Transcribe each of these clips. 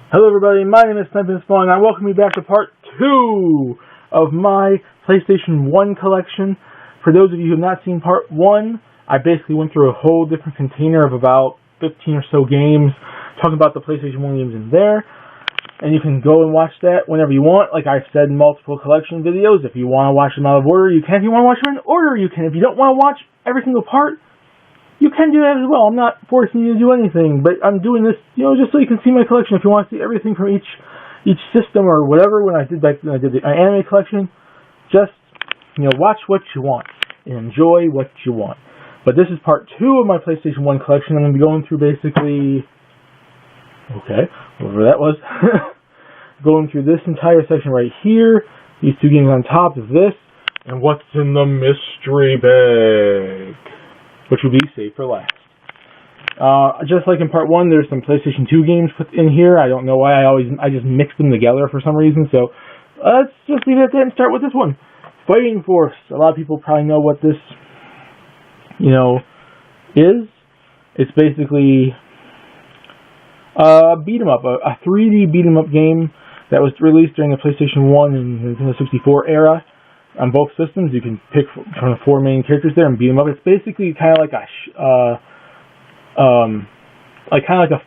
Hello everybody, my name is Spawn and I welcome you back to part 2 of my PlayStation 1 collection. For those of you who have not seen part 1, I basically went through a whole different container of about 15 or so games, talking about the PlayStation 1 games in there. And you can go and watch that whenever you want. Like I've said in multiple collection videos, if you want to watch them out of order, you can. If you want to watch them in order, you can. If you don't want to watch every single part, you can do that as well. I'm not forcing you to do anything, but I'm doing this, just so you can see my collection. If you want to see everything from each system or whatever, when I did the anime collection, just watch what you want and enjoy what you want. But this is part 2 of my PlayStation 1 collection. I'm going to be going through basically, whatever that was, going through this entire section right here. These two games on top of this, and what's in the mystery bag, which will be saved for last. Just like in part 1, there's some PlayStation 2 games put in here. I don't know why. I just mixed them together for some reason. So let's just leave it at that and start with this one. Fighting Force. A lot of people probably know what this, is. It's basically a beat 'em up, a 3D beat 'em up game that was released during the PlayStation 1 and Nintendo 64 era. On both systems, you can pick from the 4 main characters there and beat them up. It's basically kind of like a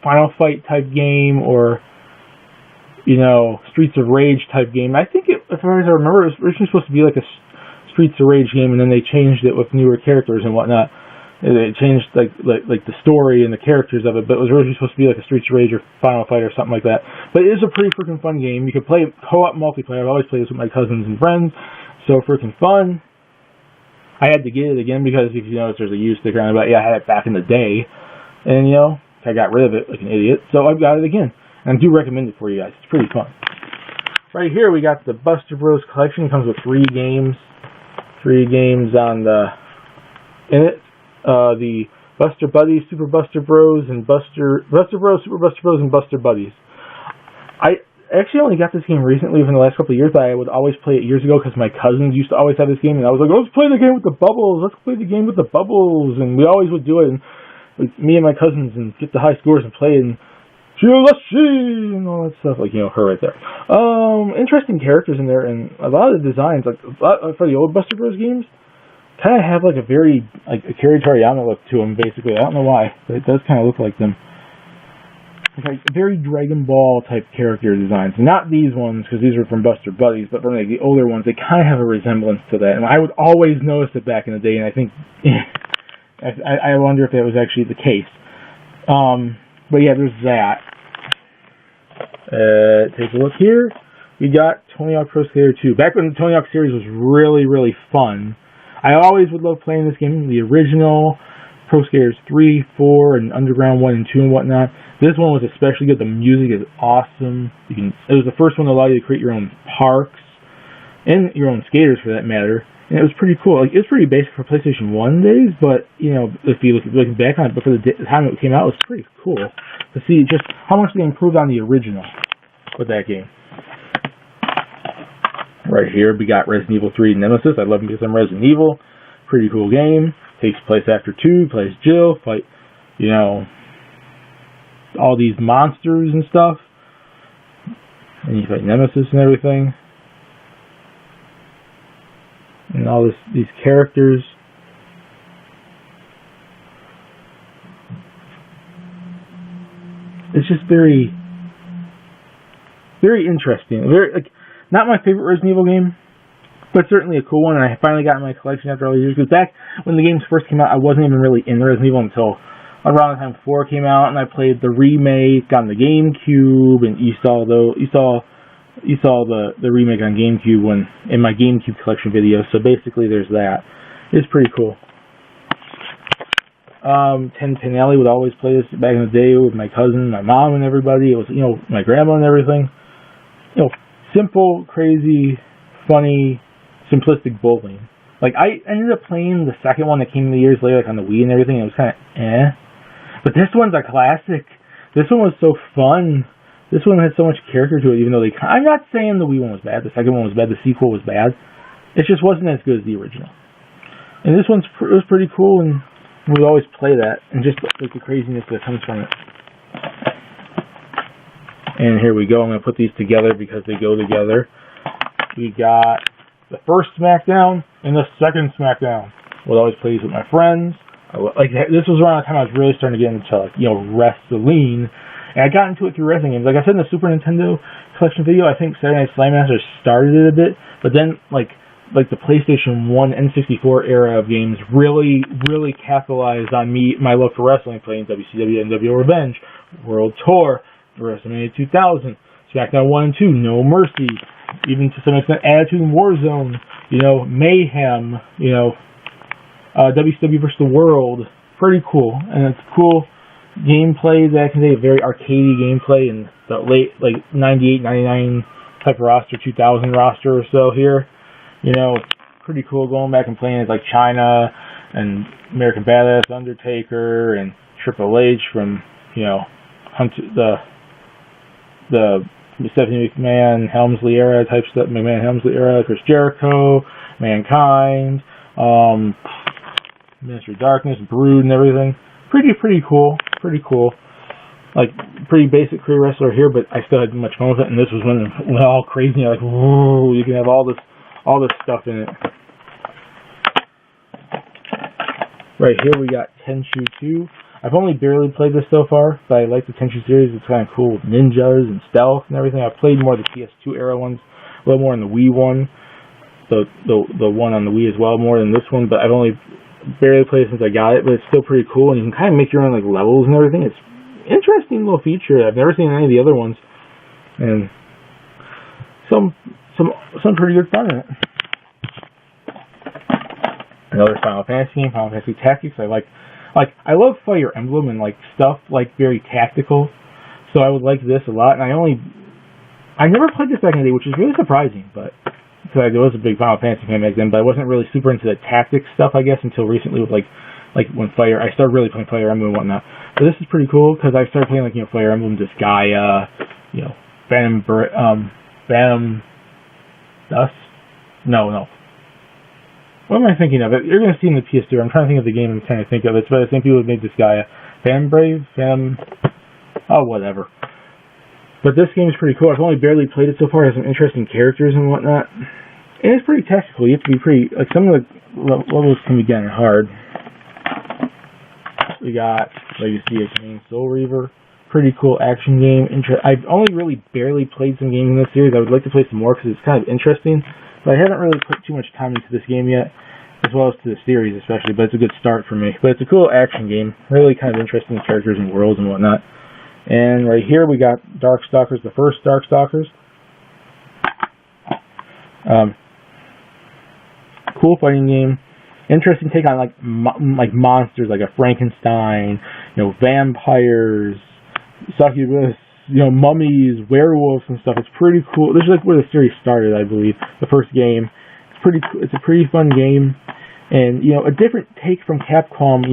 Final Fight type game, or Streets of Rage type game. I think if I remember, it was originally supposed to be like a Streets of Rage game, and then they changed it with newer characters and whatnot. They changed like the story and the characters of it, but it was originally supposed to be like a Streets of Rage or Final Fight or something like that. But it is a pretty freaking fun game. You can play co-op multiplayer. I've always played this with my cousins and friends. So freaking fun. I had to get it again because if you notice there's a U sticker on it, but yeah, I had it back in the day. And I got rid of it like an idiot. So I've got it again. And I do recommend it for you guys. It's pretty fun. Right here we got the Buster Bros collection. It comes with 3 games. 3 games in it. The Buster Buddies, Super Buster Bros, and Buster Bros, Super Buster Bros, and Buster Buddies. I actually only got this game recently within the last couple of years, but I would always play it years ago because my cousins used to always have this game, and I was like, let's play the game with the bubbles, and we always would do it, and me and my cousins, and get the high scores and play, and and all that stuff, her right there. Interesting characters in there, and a lot of the designs, for the old Buster Bros games, kind of have a very, Akira Toriyama look to them, basically. I don't know why, but it does kind of look like them. Very Dragon Ball type character designs. Not these ones, because these are from Buster Buddies, but from the older ones, they kind of have a resemblance to that. And I would always notice it back in the day, and I think, I wonder if that was actually the case. But yeah, there's that. Take a look here. We got Tony Hawk Pro Skater 2. Back when the Tony Hawk series was really, really fun, I always would love playing this game. The original Pro Skaters 3, 4, and Underground 1 and 2 and whatnot. This one was especially good. The music is awesome. It was the first one to allow you to create your own parks and your own skaters, for that matter. And it was pretty cool. It was pretty basic for PlayStation 1 days, but if you look back on it, but for the time it came out, it was pretty cool to see just how much they improved on the original with that game. Right here, we got Resident Evil 3 Nemesis. I love me some Resident Evil. Pretty cool game. Takes place after 2. Plays Jill. Fight, all these monsters and stuff. And you fight Nemesis and everything. And all these characters. It's just very, very interesting. Very, not my favorite Resident Evil game, but certainly a cool one, and I finally got in my collection after all these years. Because back when the games first came out, I wasn't even really into Resident Evil until around the time 4 came out, and I played the remake on the GameCube, and you saw the remake on GameCube in my GameCube collection video. So basically, there's that. It's pretty cool. 10 Pin Alley would always play this back in the day with my cousin, my mom, and everybody. It was my grandma and everything. Simple, crazy, funny, simplistic bowling. I ended up playing the second one that came in the years later, on the Wii and everything. It was kind of but this one's a classic. This one was so fun. This one had so much character to it, even though I'm not saying the Wii one was bad, the second one was bad, the sequel was bad. It just wasn't as good as the original. And this one's it was pretty cool, and we always play that, and just the craziness that comes from it. And here we go. I'm going to put these together because they go together. We got the first SmackDown and the second SmackDown. Would always play these with my friends. This was around the time I was really starting to get into, like, wrestling. And I got into it through wrestling games. Like I said in the Super Nintendo collection video, I think Saturday Night Slam Master started it a bit. But then, like the PlayStation 1 N64 era of games really, really capitalized on my love for wrestling, playing WCW, NWO Revenge, World Tour, WrestleMania 2000, SmackDown 1 and 2, No Mercy, even to some extent Attitude and Warzone, Mayhem, WCW vs. the World. Pretty cool. And it's cool gameplay that can say very arcadey gameplay in the late, 98, 99 type of roster, 2000 roster or so here. Pretty cool going back and playing as like China and American Badass, Undertaker, and Triple H from, the Stephanie McMahon, Helmsley era type stuff, McMahon-Helmsley era, Chris Jericho, Mankind, Ministry of Darkness, Brood, and everything. Pretty cool. Like, pretty basic career wrestler here, but I still had much fun with it, and this was when it went all crazy. Like, whoa, you can have all this stuff in it. Right here we got Tenchu 2. I've only barely played this so far, but I like the Tenchu series. It's kind of cool with ninjas and stealth and everything. I've played more of the PS2 era ones, a little more on the Wii one, the one on the Wii as well, more than this one, but I've only barely played it since I got it, but it's still pretty cool, and you can kind of make your own like levels and everything. It's an interesting little feature. I've never seen any of the other ones, and some pretty good fun in it. Another Final Fantasy game, Final Fantasy Tactics. I love Fire Emblem and stuff very tactical, so I would like this a lot. And I never played this back in the day, which is really surprising, but because I was a big Final Fantasy fan back then, but I wasn't really super into the tactics stuff, I guess, until recently with when I started really playing Fire Emblem and whatnot. But this is pretty cool because I started playing Fire Emblem, Disgaea, Phantom Dust. No. What am I thinking of? You're going to see in the PS2. I'm trying to think of the game I'm trying to think of. It's by the same people who made Disgaea. Whatever. But this game is pretty cool. I've only barely played it so far. It has some interesting characters and whatnot. And it's pretty tactical. You have to be pretty... some of the levels can be getting hard. We got Legacy of Kain Soul Reaver. Pretty cool action game. I've only really barely played some games in this series. I would like to play some more because it's kind of interesting. But I haven't really put too much time into this game yet, as well as to the series especially, but it's a good start for me. But it's a cool action game. Really kind of interesting characters and worlds and whatnot. And right here we got Darkstalkers, the first Darkstalkers. Cool fighting game. Interesting take on monsters like a Frankenstein, vampires, succubus, mummies, werewolves and stuff. It's pretty cool. This is where the series started, I believe. The first game. It's a pretty fun game, and a different take from Capcom.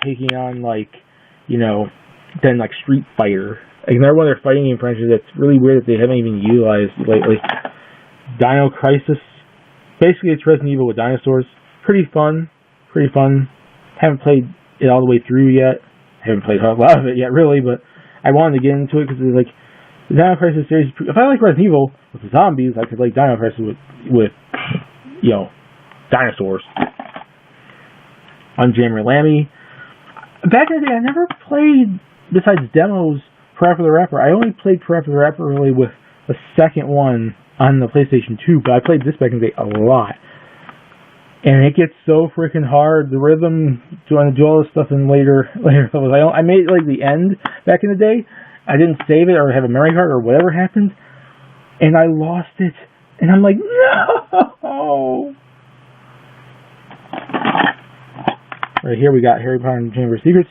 Taking on than Street Fighter. Another one of their fighting game franchises that's really weird that they haven't even utilized lately. Dino Crisis. Basically, it's Resident Evil with dinosaurs. Pretty fun. Haven't played it all the way through yet. Haven't played a lot of it yet, really, but I wanted to get into it because the Dino Crisis series. If I like Resident Evil with the zombies, I could like Dino Crisis with dinosaurs. On Jammer Lammy. Back in the day, I never played, besides demos, Parappa the Rapper. I only played Parappa the Rapper really with the second one on the PlayStation 2, but I played this back in the day a lot. And it gets so freaking hard. The rhythm, do all this stuff in later levels. I made the end back in the day. I didn't save it or have a memory card or whatever happened. And I lost it. And I'm like, no! Right here we got Harry Potter and the Chamber of Secrets.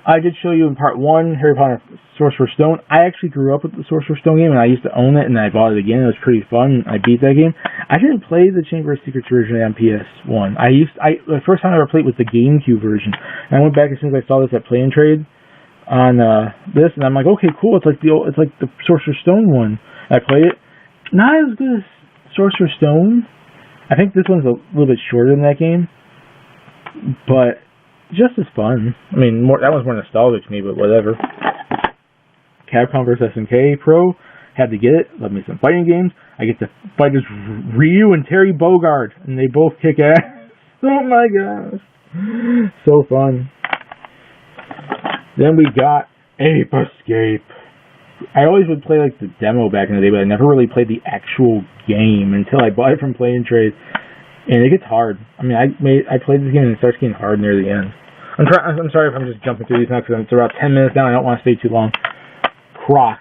I did show you in part 1, Harry Potter Sorcerer's Stone. I actually grew up with the Sorcerer's Stone game, and I used to own it, and I bought it again. It was pretty fun. I beat that game. I didn't play the Chamber of Secrets originally on PS1. The first time I ever played was the GameCube version. And I went back as soon as I saw this at Play and Trade on this, and I'm like, okay, cool. It's like the Sorcerer's Stone one. And I played it. Not as good as Sorcerer's Stone. I think this one's a little bit shorter than that game, but just as fun. I mean, that one's more nostalgic to me, but whatever. Capcom vs. SNK Pro. Had to get it. Love me some fighting games. I get to fight as Ryu and Terry Bogard, and they both kick ass. Oh my gosh. So fun. Then we got Ape Escape. I always would play like the demo back in the day, but I never really played the actual game until I bought it from Play and Trade. And it gets hard. I mean, I played this game and it starts getting hard near the end. I'm sorry if I'm just jumping through these now because it's about 10 minutes now. I don't want to stay too long. Croc.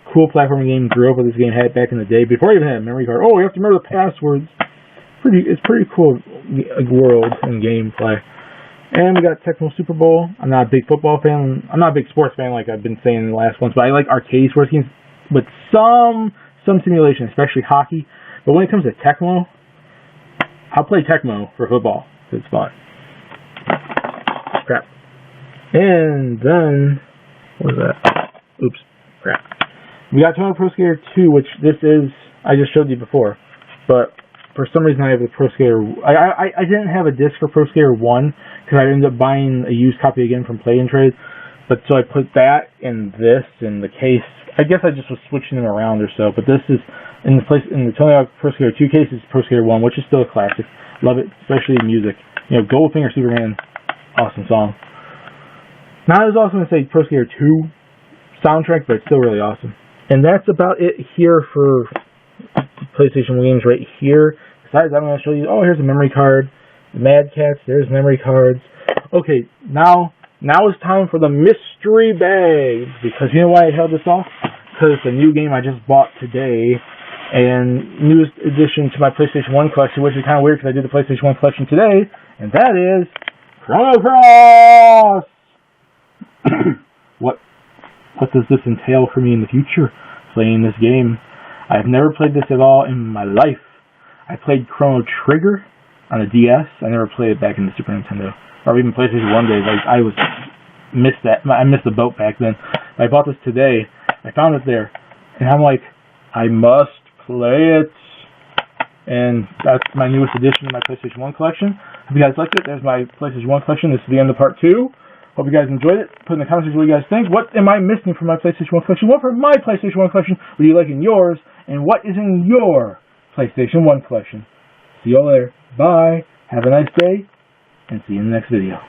Cool platforming game. Grew up with this game. Had it back in the day before I even had a memory card. Oh, you have to remember the passwords. It's pretty cool world and gameplay. And we got Tecmo Super Bowl. I'm not a big football fan. I'm not a big sports fan like I've been saying in the last ones, but I like arcade sports games with some simulation, especially hockey. But when it comes to Tecmo, I'll play Tecmo for football. It's fun. Crap. And then, what was that? Oops. Crap. We got Tecmo Pro Skater 2, which this is, I just showed you before. But for some reason I have the Pro Skater, I didn't have a disc for Pro Skater 1, because I ended up buying a used copy again from Play and Trade. But so I put that in this, in the case. I guess I just was switching them around or so. But this is, in the Tony Hawk Pro Skater 2 case, is Pro Skater 1, which is still a classic. Love it, especially the music. You know, Goldfinger Superman, awesome song. Not as awesome as, say, Pro Skater 2 soundtrack, but it's still really awesome. And that's about it here for PlayStation games right here. Besides, I'm going to show you, oh, here's a memory card. The Mad Cats, there's memory cards. Okay, now it's time for the mystery bag. Because you know why I held this off? Because it's a new game I just bought today. And newest addition to my PlayStation 1 collection, which is kind of weird because I did the PlayStation 1 collection today. And that is Chrono Cross! What does this entail for me in the future, playing this game? I've never played this at all in my life. I played Chrono Trigger on a DS. I never played it back in the Super Nintendo. Or even PlayStation 1 days. Like, I missed the boat back then. I bought this today. I found it there. And I'm like, I must play it. And that's my newest addition to my PlayStation 1 collection. Hope you guys liked it. There's my PlayStation 1 collection. This is the end of part 2. Hope you guys enjoyed it. Put in the comments what you guys think. What am I missing from my PlayStation 1 collection? What from my PlayStation 1 collection would you like in yours? And what is in your PlayStation 1 collection? See you all later. Bye. Have a nice day. And see you in the next video.